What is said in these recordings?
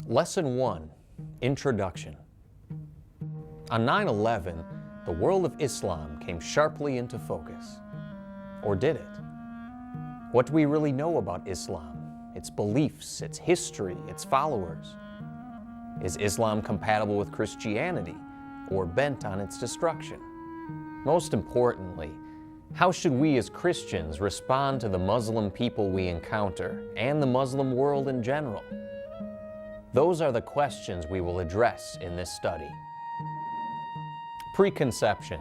Lesson 1, Introduction. On 9/11, the world of Islam came sharply into focus. Or did it? What do we really know about Islam, its beliefs, its history, its followers? Is Islam compatible with Christianity or bent on its destruction? Most importantly, how should we as Christians respond to the Muslim people we encounter and the Muslim world in general? Those are the questions we will address in this study. Preconceptions.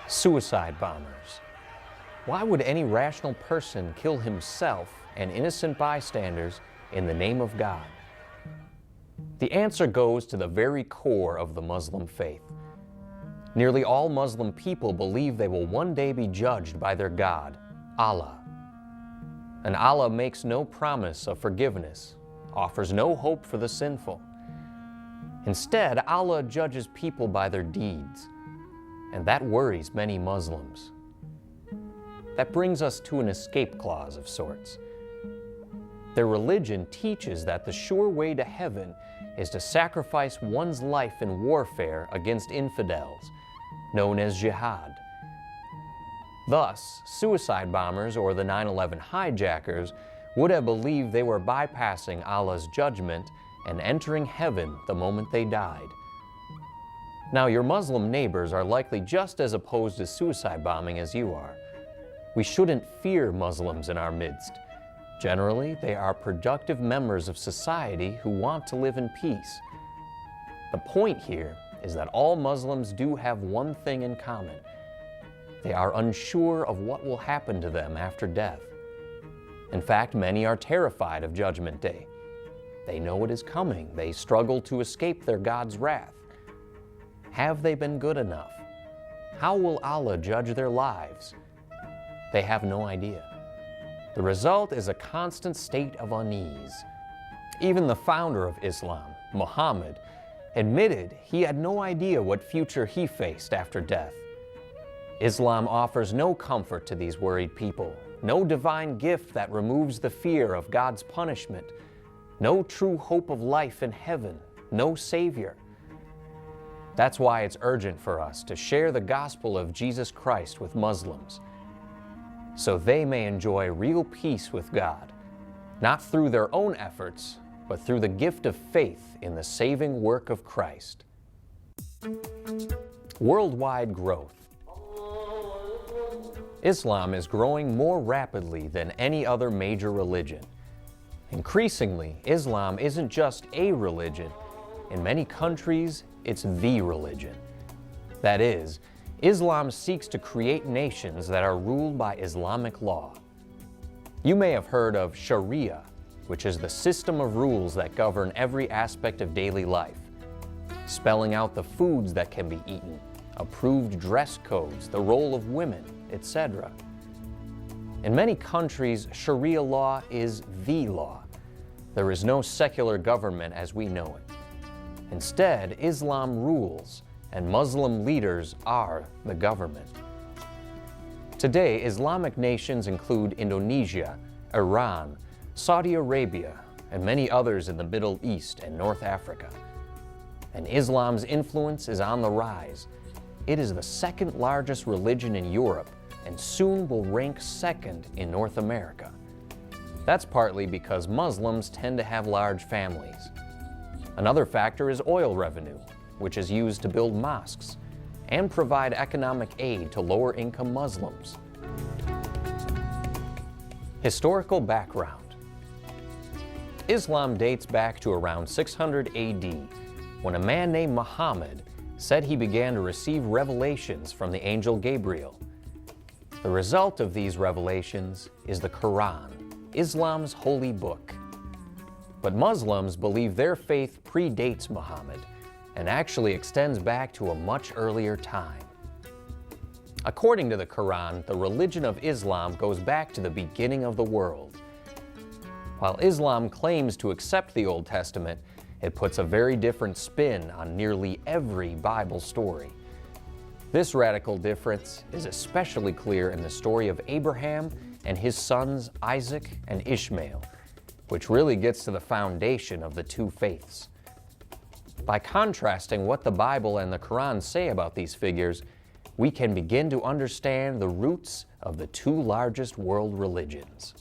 Suicide bombers. Why would any rational person kill himself and innocent bystanders in the name of God? The answer goes to the very core of the Muslim faith. Nearly all Muslim people believe they will one day be judged by their God, Allah. And Allah makes no promise of forgiveness, offers no hope for the sinful. Instead, Allah judges people by their deeds, and that worries many Muslims. That brings us to an escape clause of sorts. Their religion teaches that the sure way to heaven is to sacrifice one's life in warfare against infidels, known as jihad. Thus, suicide bombers or the 9/11 hijackers would have believed they were bypassing Allah's judgment and entering heaven the moment they died. Now, your Muslim neighbors are likely just as opposed to suicide bombing as you are. We shouldn't fear Muslims in our midst. Generally, they are productive members of society who want to live in peace. The point here is that all Muslims do have one thing in common. They are unsure of what will happen to them after death. In fact, many are terrified of Judgment Day. They know it is coming. They struggle to escape their God's wrath. Have they been good enough? How will Allah judge their lives? They have no idea. The result is a constant state of unease. Even the founder of Islam, Muhammad, admitted he had no idea what future he faced after death. Islam offers no comfort to these worried people, no divine gift that removes the fear of God's punishment, no true hope of life in heaven, no Savior. That's why it's urgent for us to share the gospel of Jesus Christ with Muslims, so they may enjoy real peace with God, not through their own efforts, but through the gift of faith in the saving work of Christ. Worldwide growth. Islam is growing more rapidly than any other major religion. Increasingly, Islam isn't just a religion. In many countries, it's the religion. That is, Islam seeks to create nations that are ruled by Islamic law. You may have heard of Sharia, which is the system of rules that govern every aspect of daily life, spelling out the foods that can be eaten, approved dress codes, the role of women, etc. In many countries, Sharia law is the law. There is no secular government as we know it. Instead, Islam rules, and Muslim leaders are the government. Today, Islamic nations include Indonesia, Iran, Saudi Arabia, and many others in the Middle East and North Africa. And Islam's influence is on the rise. It is the second largest religion in Europe and soon will rank second in North America. That's partly because Muslims tend to have large families. Another factor is oil revenue, which is used to build mosques and provide economic aid to lower-income Muslims. Historical background. Islam dates back to around 600 AD, when a man named Muhammad said he began to receive revelations from the angel Gabriel. The result of these revelations is the Quran, Islam's holy book. But Muslims believe their faith predates Muhammad and actually extends back to a much earlier time. According to the Quran, the religion of Islam goes back to the beginning of the world. While Islam claims to accept the Old Testament, it puts a very different spin on nearly every Bible story. This radical difference is especially clear in the story of Abraham and his sons Isaac and Ishmael, which really gets to the foundation of the two faiths. By contrasting what the Bible and the Quran say about these figures, we can begin to understand the roots of the two largest world religions.